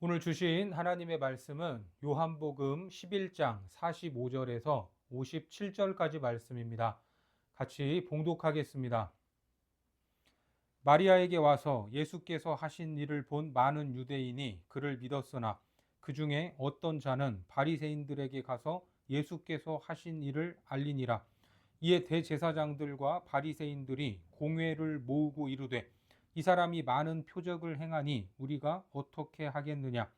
오늘 주신 하나님의 말씀은 요한복음 11장 45절에서 57절까지 말씀입니다. 같이 봉독하겠습니다. 마리아에게 와서 예수께서 하신 일을 본 많은 유대인이 그를 믿었으나 그 중에 어떤 자는 바리새인들에게 가서 예수께서 하신 일을 알리니라. 이에 대제사장들과 바리새인들이 공회를 모으고 이르되 이 사람이 많은 표적을 행하니 우리가 어떻게 하겠느냐.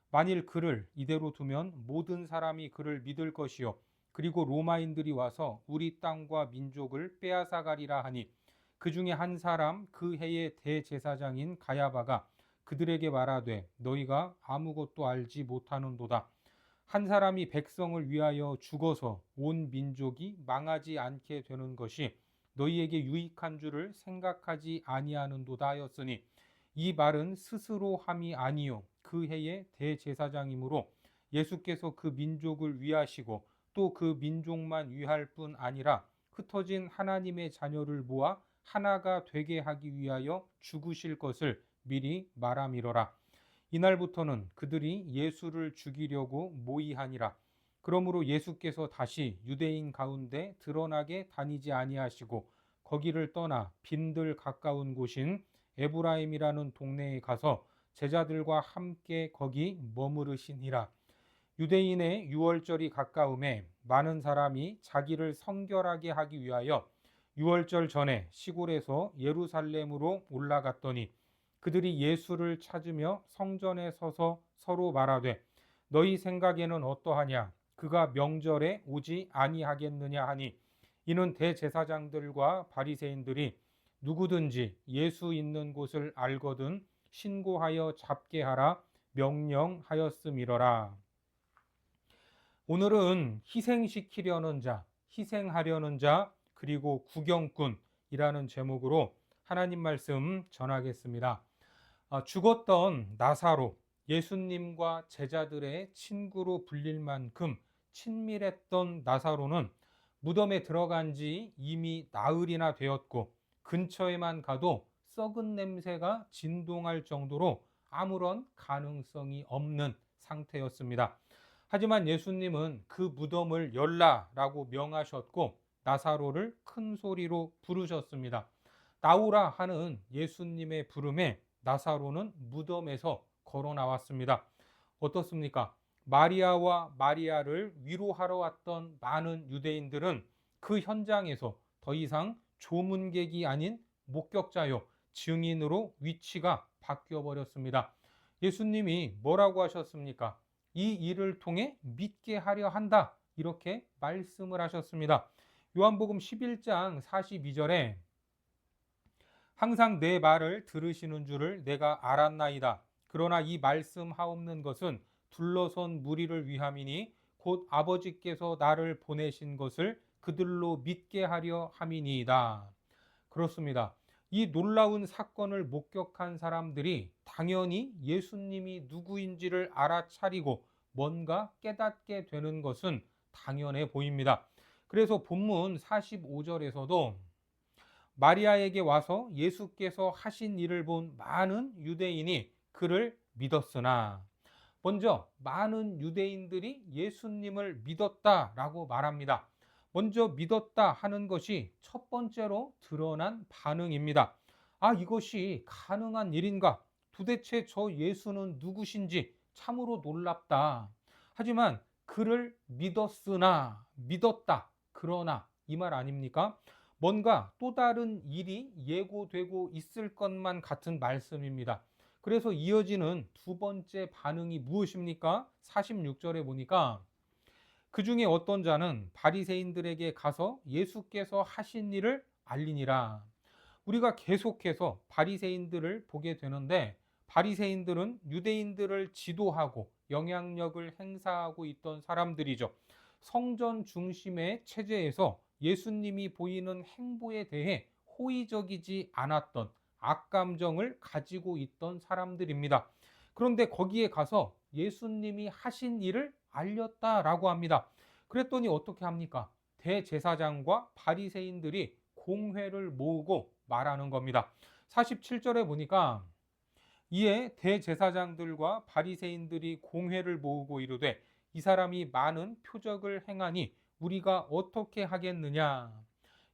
만일 그를 이대로 두면 모든 사람이 그를 믿을 것이요 그리고 로마인들이 와서 우리 땅과 민족을 빼앗아가리라 하니 그 중에 한 사람 그 해의 대제사장인 가야바가 그들에게 말하되 너희가 아무것도 알지 못하는도다. 한 사람이 백성을 위하여 죽어서 온 민족이 망하지 않게 되는 것이 너희에게 유익한 줄을 생각하지 아니하는도다 하였으니 이 말은 스스로 함이 아니요 그 해의 대제사장이므로 예수께서 그 민족을 위하시고 또 그 민족만 위할 뿐 아니라 흩어진 하나님의 자녀를 모아 하나가 되게 하기 위하여 죽으실 것을 미리 말함이로라. 이날부터는 그들이 예수를 죽이려고 모의하니라. 그러므로 예수께서 다시 유대인 가운데 드러나게 다니지 아니하시고 거기를 떠나 빈들 가까운 곳인 에브라임이라는 동네에 가서 제자들과 함께 거기 머무르시니라. 유대인의 유월절이 가까움에 많은 사람이 자기를 성결하게 하기 위하여 유월절 전에 시골에서 예루살렘으로 올라갔더니 그들이 예수를 찾으며 성전에 서서 서로 말하되 너희 생각에는 어떠하냐 그가 명절에 오지 아니하겠느냐 하니 이는 대제사장들과 바리새인들이 누구든지 예수 있는 곳을 알거든 신고하여 잡게 하라 명령하였음이러라. 오늘은 희생시키려는 자, 희생하려는 자, 그리고 구경꾼이라는 제목으로 하나님 말씀 전하겠습니다. 죽었던 나사로, 예수님과 제자들의 친구로 불릴 만큼 친밀했던 나사로는 무덤에 들어간 지 이미 나흘이나 되었고 근처에만 가도 썩은 냄새가 진동할 정도로 아무런 가능성이 없는 상태였습니다. 하지만 예수님은 그 무덤을 열라라고 명하셨고 나사로를 큰 소리로 부르셨습니다. 나오라 하는 예수님의 부름에 나사로는 무덤에서 걸어 나왔습니다. 어떻습니까? 마리아와 마리아를 위로하러 왔던 많은 유대인들은 그 현장에서 더 이상 조문객이 아닌 목격자요, 증인으로 위치가 바뀌어 버렸습니다. 예수님이 뭐라고 하셨습니까? 이 일을 통해 믿게 하려 한다. 이렇게 말씀을 하셨습니다. 요한복음 11장 42절에 항상 내 말을 들으시는 줄을 내가 알았나이다. 그러나 이 말씀하옵는 것은 둘러선 무리를 위함이니 곧 아버지께서 나를 보내신 것을 그들로 믿게 하려 함이니이다. 그렇습니다. 이 놀라운 사건을 목격한 사람들이 당연히 예수님이 누구인지를 알아차리고 뭔가 깨닫게 되는 것은 당연해 보입니다. 그래서 본문 45절에서도 마리아에게 와서 예수께서 하신 일을 본 많은 유대인이 그를 믿었으나 먼저 많은 유대인들이 예수님을 믿었다라고 말합니다. 먼저 믿었다 하는 것이 첫 번째로 드러난 반응입니다. 아, 이것이 가능한 일인가? 도대체 저 예수는 누구신지 참으로 놀랍다. 하지만 그를 믿었으나, 믿었다. 그러나 이 말 아닙니까? 뭔가 또 다른 일이 예고되고 있을 것만 같은 말씀입니다. 그래서 이어지는 두 번째 반응이 무엇입니까? 46절에 보니까 그 중에 어떤 자는 바리새인들에게 가서 예수께서 하신 일을 알리니라. 우리가 계속해서 바리새인들을 보게 되는데 바리새인들은 유대인들을 지도하고 영향력을 행사하고 있던 사람들이죠. 성전 중심의 체제에서 예수님이 보이는 행보에 대해 호의적이지 않았던 악감정을 가지고 있던 사람들입니다. 그런데 거기에 가서 예수님이 하신 일을 알렸다라고 합니다. 그랬더니 어떻게 합니까? 대제사장과 바리새인들이 공회를 모으고 말하는 겁니다. 47절에 보니까 이에 대제사장들과 바리새인들이 공회를 모으고 이르되 이 사람이 많은 표적을 행하니 우리가 어떻게 하겠느냐.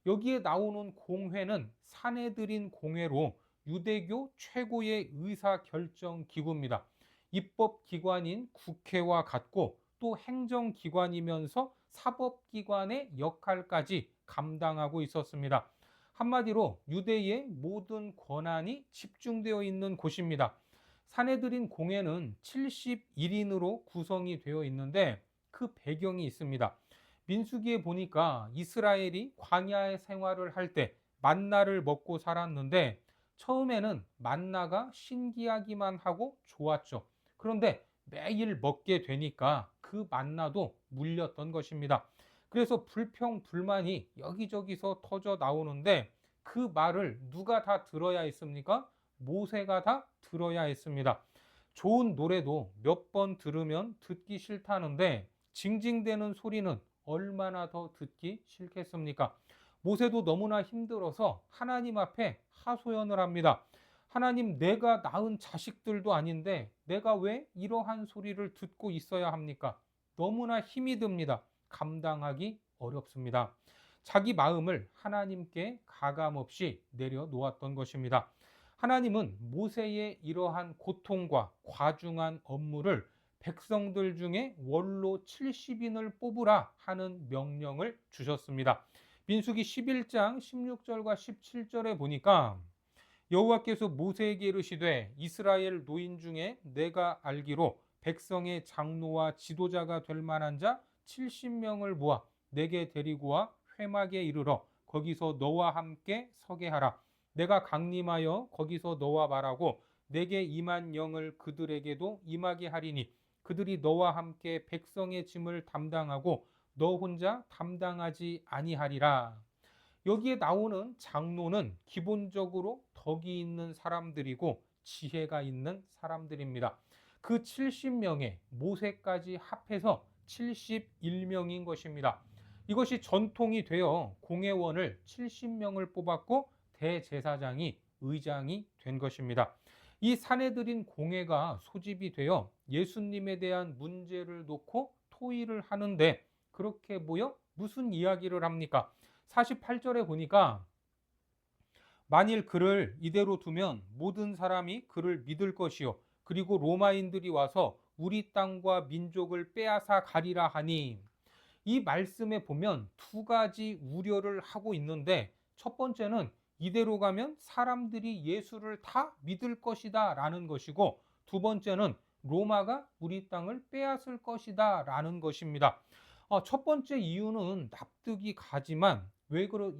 여기에 나오는 공회는 사내들인 공회로 유대교 최고의 의사결정 기구입니다. 입법기관인 국회와 같고 또 행정기관이면서 사법기관의 역할까지 감당하고 있었습니다. 한마디로 유대의 모든 권한이 집중되어 있는 곳입니다. 사내들인 공회는 71인으로 구성이 되어 있는데 그 배경이 있습니다. 민수기에 보니까 이스라엘이 광야의 생활을 할 때 만나를 먹고 살았는데 처음에는 만나가 신기하기만 하고 좋았죠. 그런데 매일 먹게 되니까 그 만나도 물렸던 것입니다. 그래서 불평, 불만이 여기저기서 터져 나오는데 그 말을 누가 다 들어야 했습니까? 모세가 다 들어야 했습니다. 좋은 노래도 몇 번 들으면 듣기 싫다는데 징징대는 소리는 얼마나 더 듣기 싫겠습니까? 모세도 너무나 힘들어서 하나님 앞에 하소연을 합니다. 하나님, 내가 낳은 자식들도 아닌데 내가 왜 이러한 소리를 듣고 있어야 합니까? 너무나 힘이 듭니다. 감당하기 어렵습니다. 자기 마음을 하나님께 가감없이 내려놓았던 것입니다. 하나님은 모세의 이러한 고통과 과중한 업무를 백성들 중에 원로 70인을 뽑으라 하는 명령을 주셨습니다. 민수기 11장 16절과 17절에 보니까 여호와께서 모세에게 이르시되 이스라엘 노인 중에 내가 알기로 백성의 장로와 지도자가 될 만한 자 70명을 모아 내게 데리고 와 회막에 이르러 거기서 너와 함께 서게 하라. 내가 강림하여 거기서 너와 말하고 내게 임한 영을 그들에게도 임하게 하리니 그들이 너와 함께 백성의 짐을 담당하고 너 혼자 담당하지 아니하리라. 여기에 나오는 장로는 기본적으로 덕이 있는 사람들이고 지혜가 있는 사람들입니다. 그 70명의 모세까지 합해서 71명인 것입니다. 이것이 전통이 되어 공회원을 70명을 뽑았고 대제사장이 의장이 된 것입니다. 이 사내들인 공회가 소집이 되어 예수님에 대한 문제를 놓고 토의를 하는데 그렇게 모여 무슨 이야기를 합니까? 48절에 보니까 만일 그를 이대로 두면 모든 사람이 그를 믿을 것이요 그리고 로마인들이 와서 우리 땅과 민족을 빼앗아 가리라 하니, 이 말씀에 보면 두 가지 우려를 하고 있는데 첫 번째는 이대로 가면 사람들이 예수를 다 믿을 것이다 라는 것이고, 두 번째는 로마가 우리 땅을 빼앗을 것이다 라는 것입니다. 첫 번째 이유는 납득이 가지만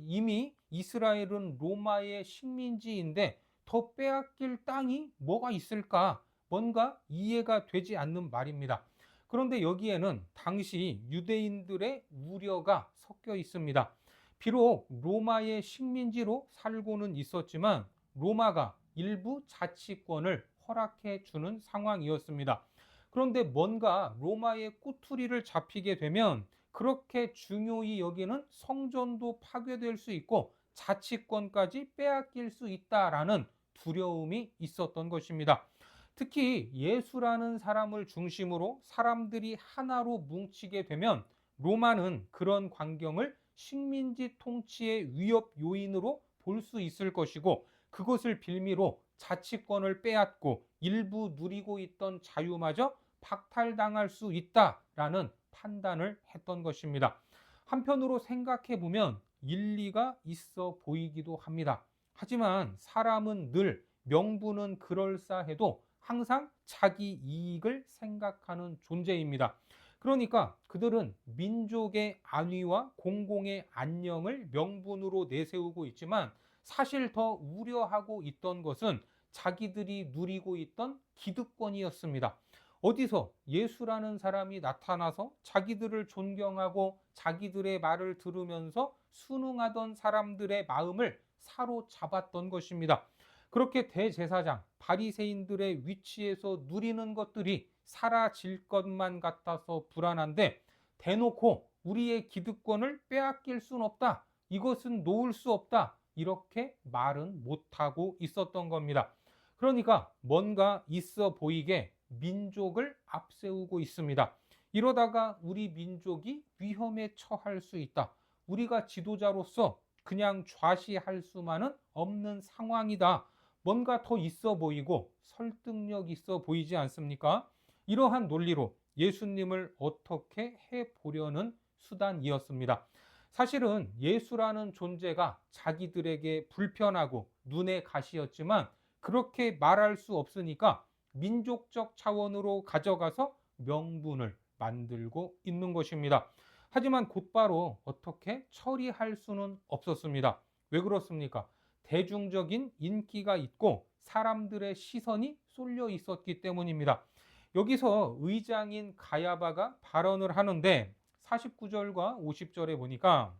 이미 이스라엘은 로마의 식민지인데 더 빼앗길 땅이 뭐가 있을까? 뭔가 이해가 되지 않는 말입니다. 그런데 여기에는 당시 유대인들의 우려가 섞여 있습니다. 비록 로마의 식민지로 살고는 있었지만 로마가 일부 자치권을 허락해 주는 상황이었습니다. 그런데 뭔가 로마의 꼬투리를 잡히게 되면 그렇게 중요히 여기는 성전도 파괴될 수 있고 자치권까지 빼앗길 수 있다라는 두려움이 있었던 것입니다. 특히 예수라는 사람을 중심으로 사람들이 하나로 뭉치게 되면 로마는 그런 광경을 식민지 통치의 위협 요인으로 볼 수 있을 것이고, 그것을 빌미로 자치권을 빼앗고 일부 누리고 있던 자유마저 박탈당할 수 있다라는 판단을 했던 것입니다. 한편으로 생각해 보면 일리가 있어 보이기도 합니다. 하지만 사람은 늘 명분은 그럴싸해도 항상 자기 이익을 생각하는 존재입니다. 그러니까 그들은 민족의 안위와 공공의 안녕을 명분으로 내세우고 있지만 사실 더 우려하고 있던 것은 자기들이 누리고 있던 기득권이었습니다. 어디서 예수라는 사람이 나타나서 자기들을 존경하고 자기들의 말을 들으면서 순응하던 사람들의 마음을 사로잡았던 것입니다. 그렇게 대제사장, 바리새인들의 위치에서 누리는 것들이 사라질 것만 같아서 불안한데 대놓고 우리의 기득권을 빼앗길 수는 없다. 이것은 놓을 수 없다. 이렇게 말은 못하고 있었던 겁니다. 그러니까 뭔가 있어 보이게 민족을 앞세우고 있습니다. 이러다가 우리 민족이 위험에 처할 수 있다. 우리가 지도자로서 그냥 좌시할 수만은 없는 상황이다. 뭔가 더 있어 보이고 설득력 있어 보이지 않습니까? 이러한 논리로 예수님을 어떻게 해 보려는 수단이었습니다. 사실은 예수라는 존재가 자기들에게 불편하고 눈에 가시였지만 그렇게 말할 수 없으니까 민족적 차원으로 가져가서 명분을 만들고 있는 것입니다. 하지만 곧바로 어떻게 처리할 수는 없었습니다. 왜 그렇습니까? 대중적인 인기가 있고 사람들의 시선이 쏠려 있었기 때문입니다. 여기서 의장인 가야바가 발언을 하는데 49절과 50절에 보니까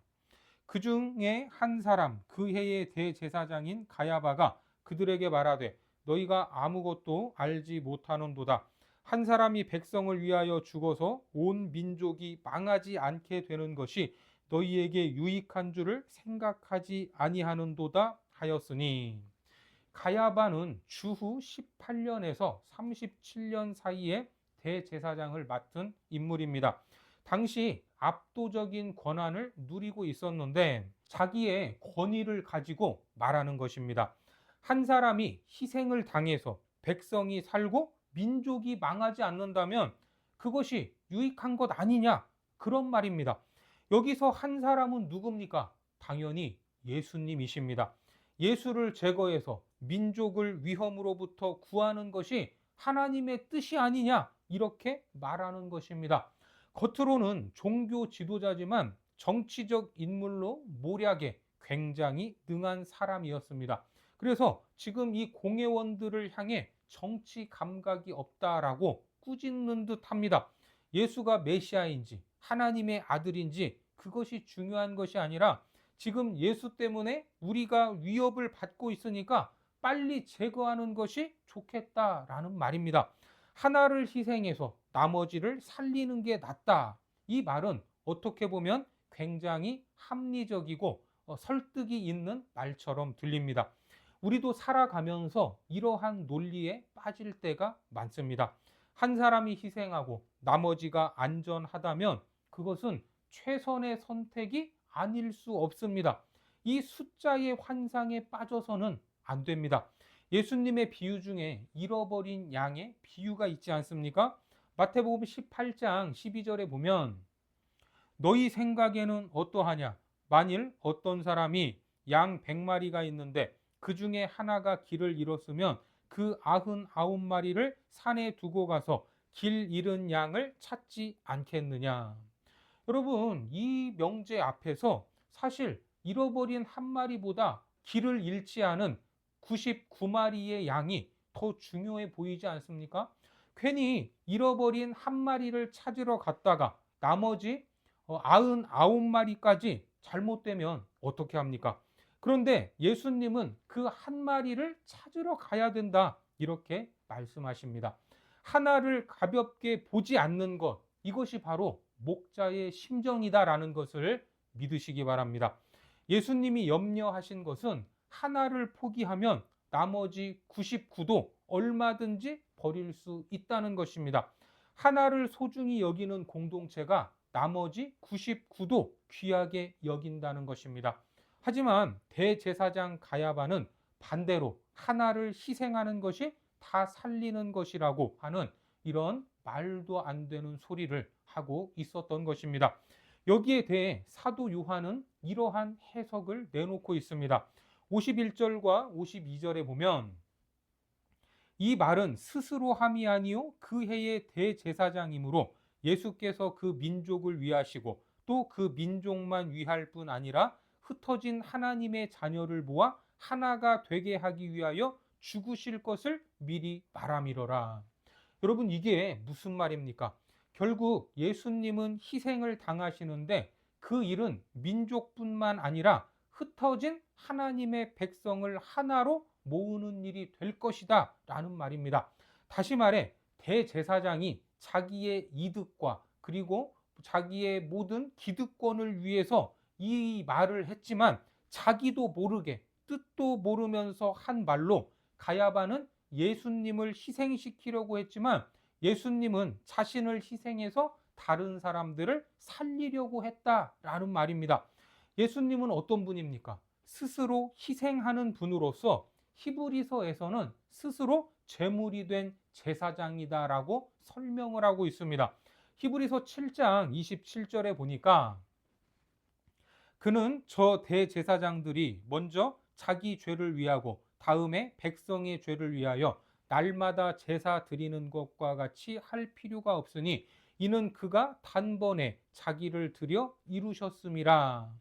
그 중에 한 사람, 그 해의 대제사장인 가야바가 그들에게 말하되 너희가 아무것도 알지 못하는도다. 한 사람이 백성을 위하여 죽어서 온 민족이 망하지 않게 되는 것이 너희에게 유익한 줄을 생각하지 아니하는도다 하였으니, 가야바는 주후 18년에서 37년 사이에 대제사장을 맡은 인물입니다. 당시 압도적인 권한을 누리고 있었는데 자기의 권위를 가지고 말하는 것입니다. 한 사람이 희생을 당해서 백성이 살고 민족이 망하지 않는다면 그것이 유익한 것 아니냐, 그런 말입니다. 여기서 한 사람은 누굽니까? 당연히 예수님이십니다. 예수를 제거해서 민족을 위험으로부터 구하는 것이 하나님의 뜻이 아니냐, 이렇게 말하는 것입니다. 겉으로는 종교 지도자지만 정치적 인물로 모략에 굉장히 능한 사람이었습니다. 그래서 지금 이 공회원들을 향해 정치 감각이 없다라고 꾸짖는 듯 합니다. 예수가 메시아인지 하나님의 아들인지 그것이 중요한 것이 아니라 지금 예수 때문에 우리가 위협을 받고 있으니까 빨리 제거하는 것이 좋겠다라는 말입니다. 하나를 희생해서 나머지를 살리는 게 낫다. 이 말은 어떻게 보면 굉장히 합리적이고 설득이 있는 말처럼 들립니다. 우리도 살아가면서 이러한 논리에 빠질 때가 많습니다. 한 사람이 희생하고 나머지가 안전하다면 그것은 최선의 선택이 아닐 수 없습니다. 이 숫자의 환상에 빠져서는 안 됩니다. 예수님의 비유 중에 잃어버린 양의 비유가 있지 않습니까? 마태복음 18장 12절에 보면 너희 생각에는 어떠하냐? 만일 어떤 사람이 양 100마리가 있는데 그 중에 하나가 길을 잃었으면 그 99마리를 산에 두고 가서 길 잃은 양을 찾지 않겠느냐? 여러분, 이 명제 앞에서 사실 잃어버린 한 마리보다 길을 잃지 않은 99마리의 양이 더 중요해 보이지 않습니까? 괜히 잃어버린 한 마리를 찾으러 갔다가 나머지 99마리까지 잘못되면 어떻게 합니까? 그런데 예수님은 그 한 마리를 찾으러 가야 된다, 이렇게 말씀하십니다. 하나를 가볍게 보지 않는 것, 이것이 바로 목자의 심정이다라는 것을 믿으시기 바랍니다. 예수님이 염려하신 것은 하나를 포기하면 나머지 99도 얼마든지 버릴 수 있다는 것입니다. 하나를 소중히 여기는 공동체가 나머지 99도 귀하게 여긴다는 것입니다. 하지만 대제사장 가야바는 반대로 하나를 희생하는 것이 다 살리는 것이라고 하는 이런 말도 안 되는 소리를 하고 있었던 것입니다. 여기에 대해 사도 요한은 이러한 해석을 내놓고 있습니다. 51절과 52절에 보면 이 말은 스스로 함이 아니요 그 해의 대제사장이므로 예수께서 그 민족을 위하시고 또 그 민족만 위할 뿐 아니라 흩어진 하나님의 자녀를 모아 하나가 되게 하기 위하여 죽으실 것을 미리 말함이로라. 여러분, 이게 무슨 말입니까? 결국 예수님은 희생을 당하시는데 그 일은 민족뿐만 아니라 흩어진 하나님의 백성을 하나로 모으는 일이 될 것이다 라는 말입니다. 다시 말해 대제사장이 자기의 이득과 그리고 자기의 모든 기득권을 위해서 이 말을 했지만 자기도 모르게 뜻도 모르면서 한 말로 가야바는 예수님을 희생시키려고 했지만 예수님은 자신을 희생해서 다른 사람들을 살리려고 했다라는 말입니다. 예수님은 어떤 분입니까? 스스로 희생하는 분으로서 히브리서에서는 스스로 제물이 된 제사장이다라고 설명을 하고 있습니다. 히브리서 7장 27절에 보니까 그는 저 대제사장들이 먼저 자기 죄를 위하고 다음에 백성의 죄를 위하여 날마다 제사 드리는 것과 같이 할 필요가 없으니 이는 그가 단번에 자기를 드려 이루셨음이라.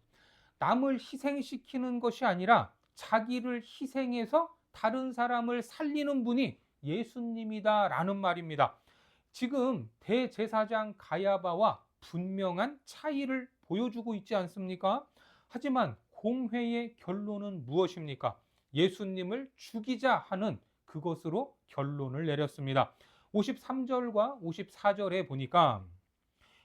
남을 희생시키는 것이 아니라 자기를 희생해서 다른 사람을 살리는 분이 예수님이다라는 말입니다. 지금 대제사장 가야바와 분명한 차이를 보여주고 있지 않습니까? 하지만 공회의 결론은 무엇입니까? 예수님을 죽이자 하는 그것으로 결론을 내렸습니다. 53절과 54절에 보니까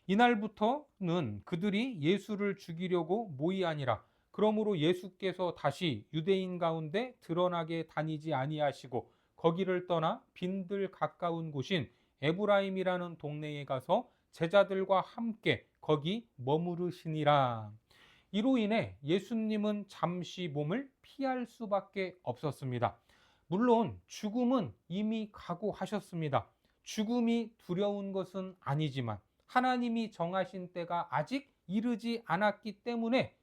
이날부터는 그들이 예수를 죽이려고 모이아니라. 그러므로 예수께서 다시 유대인 가운데 드러나게 다니지 아니하시고 거기를 떠나 빈들 가까운 곳인 에브라임이라는 동네에 가서 제자들과 함께 거기 머무르시니라. 이로 인해 예수님은 잠시 몸을 피할 수밖에 없었습니다. 물론 죽음은 이미 각오하셨습니다. 죽음이 두려운 것은 아니지만 하나님이 정하신 때가 아직 이르지 않았기 때문에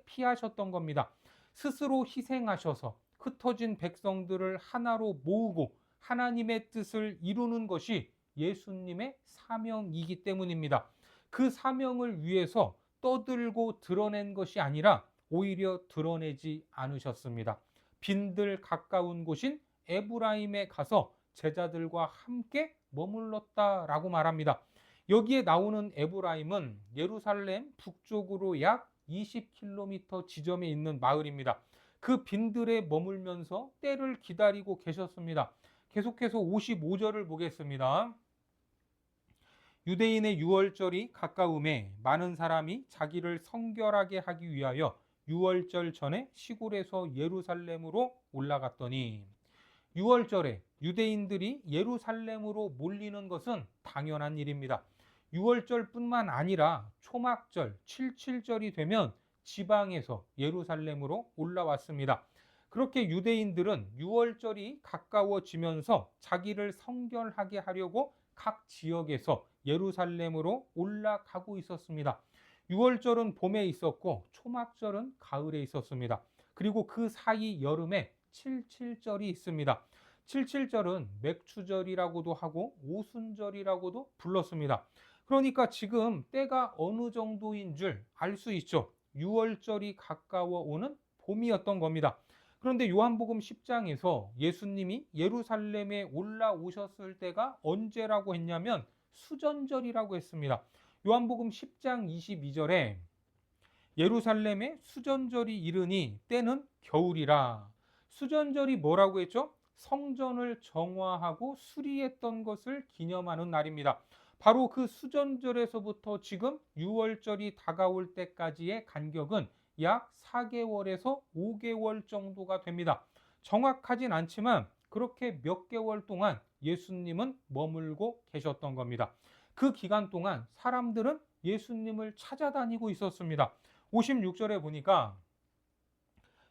피하셨던 겁니다. 스스로 희생하셔서 흩어진 백성들을 하나로 모으고 하나님의 뜻을 이루는 것이 예수님의 사명이기 때문입니다. 그 사명을 위해서 떠들고 드러낸 것이 아니라 오히려 드러내지 않으셨습니다. 빈들 가까운 곳인 에브라임에 가서 제자들과 함께 머물렀다라고 말합니다. 여기에 나오는 에브라임은 예루살렘 북쪽으로 약 20km 지점에 있는 마을입니다. 그 빈들에 머물면서 때를 기다리고 계셨습니다. 계속해서 55절을 보겠습니다. 유대인의 유월절이 가까움에 많은 사람이 자기를 성결하게 하기 위하여 유월절 전에 시골에서 예루살렘으로 올라갔더니 유월절에 유대인들이 예루살렘으로 몰리는 것은 당연한 일입니다. 유월절뿐만 아니라 초막절, 칠칠절이 되면 지방에서 예루살렘으로 올라왔습니다. 그렇게 유대인들은 유월절이 가까워지면서 자기를 성결하게 하려고 각 지역에서 예루살렘으로 올라가고 있었습니다. 유월절은 봄에 있었고 초막절은 가을에 있었습니다. 그리고 그 사이 여름에 칠칠절이 있습니다. 칠칠절은 맥추절이라고도 하고 오순절이라고도 불렀습니다. 그러니까 지금 때가 어느 정도인 줄 알 수 있죠. 유월절이 가까워 오는 봄이었던 겁니다. 그런데 요한복음 10장에서 예수님이 예루살렘에 올라오셨을 때가 언제라고 했냐면 수전절이라고 했습니다. 요한복음 10장 22절에 예루살렘에 수전절이 이르니 때는 겨울이라. 수전절이 뭐라고 했죠? 성전을 정화하고 수리했던 것을 기념하는 날입니다. 바로 그 수전절에서부터 지금 유월절이 다가올 때까지의 간격은 약 4개월에서 5개월 정도가 됩니다. 정확하진 않지만 그렇게 몇 개월 동안 예수님은 머물고 계셨던 겁니다. 그 기간 동안 사람들은 예수님을 찾아다니고 있었습니다. 56절에 보니까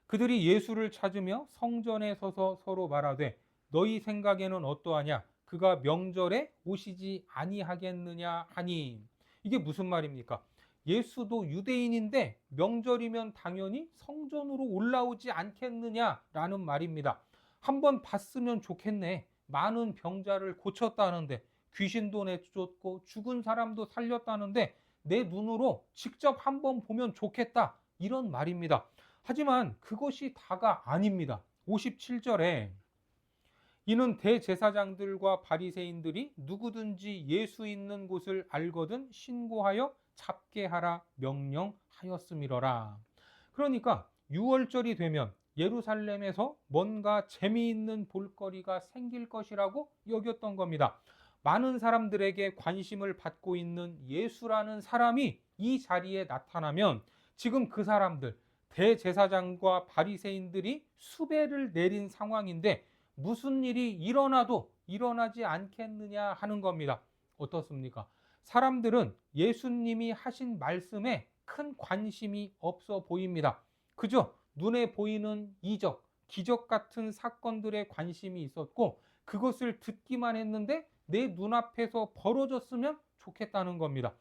그들이 예수를 찾으며 성전에 서서 서로 말하되 너희 생각에는 어떠하냐? 그가 명절에 오시지 아니하겠느냐 하니. 이게 무슨 말입니까? 예수도 유대인인데 명절이면 당연히 성전으로 올라오지 않겠느냐라는 말입니다. 한번 봤으면 좋겠네. 많은 병자를 고쳤다는데 귀신도 내쫓고 죽은 사람도 살렸다는데 내 눈으로 직접 한번 보면 좋겠다. 이런 말입니다. 하지만 그것이 다가 아닙니다. 57절에 이는 대제사장들과 바리새인들이 누구든지 예수 있는 곳을 알거든 신고하여 잡게 하라 명령하였음이러라. 그러니까 유월절이 되면 예루살렘에서 뭔가 재미있는 볼거리가 생길 것이라고 여겼던 겁니다. 많은 사람들에게 관심을 받고 있는 예수라는 사람이 이 자리에 나타나면 지금 그 사람들 대제사장과 바리새인들이 수배를 내린 상황인데 무슨 일이 일어나도 일어나지 않겠느냐 하는 겁니다. 어떻습니까? 사람들은 예수님이 하신 말씀에 큰 관심이 없어 보입니다. 그저 눈에 보이는 이적, 기적 같은 사건들에 관심이 있었고 그것을 듣기만 했는데 내 눈앞에서 벌어졌으면 좋겠다는 겁니다.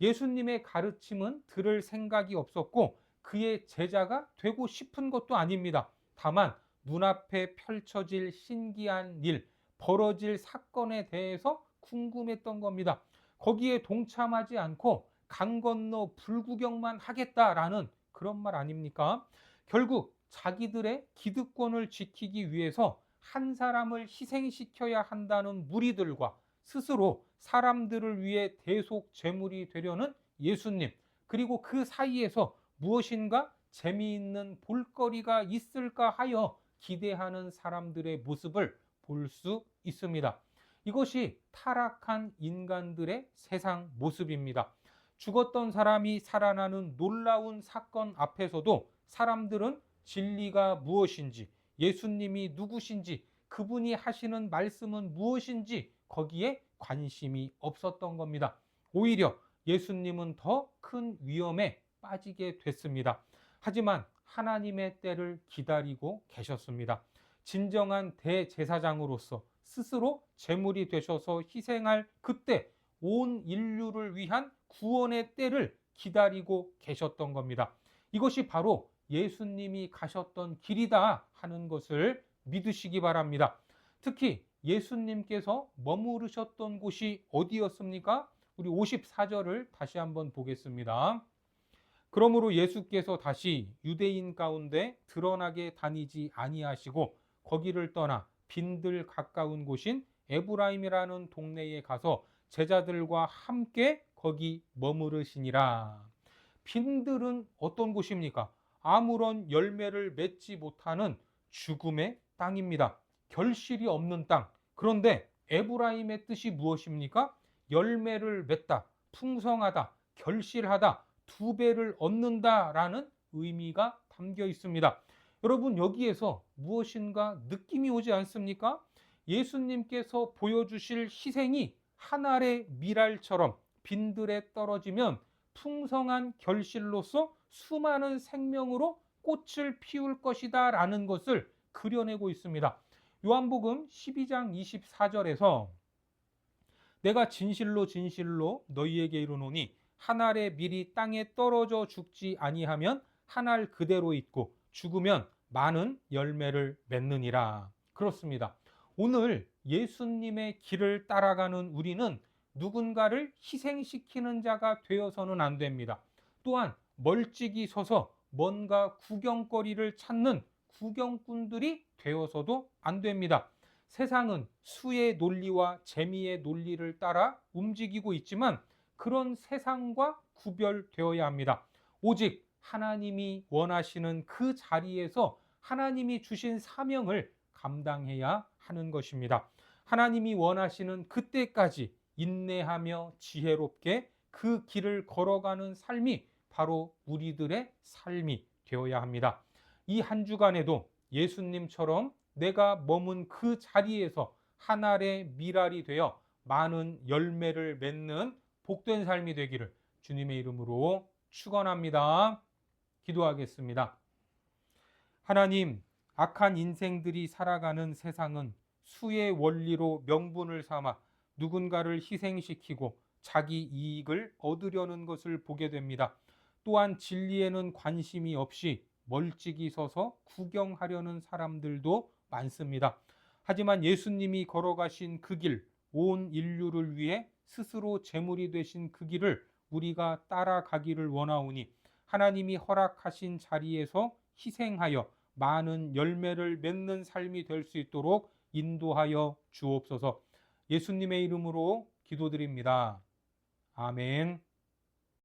예수님의 가르침은 들을 생각이 없었고 그의 제자가 되고 싶은 것도 아닙니다. 다만 눈앞에 펼쳐질 신기한 일, 벌어질 사건에 대해서 궁금했던 겁니다. 거기에 동참하지 않고 강 건너 불구경만 하겠다라는 그런 말 아닙니까? 결국 자기들의 기득권을 지키기 위해서 한 사람을 희생시켜야 한다는 무리들과 스스로 사람들을 위해 대속 제물이 되려는 예수님, 그리고 그 사이에서 무엇인가 재미있는 볼거리가 있을까 하여 기대하는 사람들의 모습을 볼 수 있습니다. 이것이 타락한 인간들의 세상 모습입니다. 죽었던 사람이 살아나는 놀라운 사건 앞에서도 사람들은 진리가 무엇인지, 예수님이 누구신지, 그분이 하시는 말씀은 무엇인지 거기에 관심이 없었던 겁니다. 오히려 예수님은 더 큰 위험에 빠지게 됐습니다. 하지만 하나님의 때를 기다리고 계셨습니다. 진정한 대제사장으로서 스스로 제물이 되셔서 희생할 그때 온 인류를 위한 구원의 때를 기다리고 계셨던 겁니다. 이것이 바로 예수님이 가셨던 길이다 하는 것을 믿으시기 바랍니다. 특히 예수님께서 머무르셨던 곳이 어디였습니까? 우리 54절을 다시 한번 보겠습니다. 그러므로 예수께서 다시 유대인 가운데 드러나게 다니지 아니하시고 거기를 떠나 빈들 가까운 곳인 에브라임이라는 동네에 가서 제자들과 함께 거기 머무르시니라. 빈들은 어떤 곳입니까? 아무런 열매를 맺지 못하는 죽음의 땅입니다. 결실이 없는 땅. 그런데 에브라임의 뜻이 무엇입니까? 열매를 맺다, 풍성하다, 결실하다, 두 배를 얻는다라는 의미가 담겨 있습니다. 여러분, 여기에서 무엇인가 느낌이 오지 않습니까? 예수님께서 보여주실 희생이 한 알의 밀알처럼 빈들에 떨어지면 풍성한 결실로서 수많은 생명으로 꽃을 피울 것이다 라는 것을 그려내고 있습니다. 요한복음 12장 24절에서 내가 진실로 진실로 너희에게 이르노니 한 알의 밀이 땅에 떨어져 죽지 아니하면 한 알 그대로 있고 죽으면 많은 열매를 맺느니라. 그렇습니다. 오늘 예수님의 길을 따라가는 우리는 누군가를 희생시키는 자가 되어서는 안 됩니다. 또한 멀찍이 서서 뭔가 구경거리를 찾는 구경꾼들이 되어서도 안 됩니다. 세상은 수의 논리와 재미의 논리를 따라 움직이고 있지만 그런 세상과 구별되어야 합니다. 오직 하나님이 원하시는 그 자리에서 하나님이 주신 사명을 감당해야 하는 것입니다. 하나님이 원하시는 그때까지 인내하며 지혜롭게 그 길을 걸어가는 삶이 바로 우리들의 삶이 되어야 합니다. 이 한 주간에도 예수님처럼 내가 머문 그 자리에서 한 알의 밀알이 되어 많은 열매를 맺는 복된 삶이 되기를 주님의 이름으로 축원합니다. 기도하겠습니다. 하나님, 악한 인생들이 살아가는 세상은 수의 원리로 명분을 삼아 누군가를 희생시키고 자기 이익을 얻으려는 것을 보게 됩니다. 또한 진리에는 관심이 없이 멀찍이 서서 구경하려는 사람들도 많습니다. 하지만 예수님이 걸어가신 그 길, 온 인류를 위해 스스로 제물이 되신 그 길을 우리가 따라가기를 원하오니 하나님이 허락하신 자리에서 희생하여 많은 열매를 맺는 삶이 될 수 있도록 인도하여 주옵소서. 예수님의 이름으로 기도드립니다. 아멘.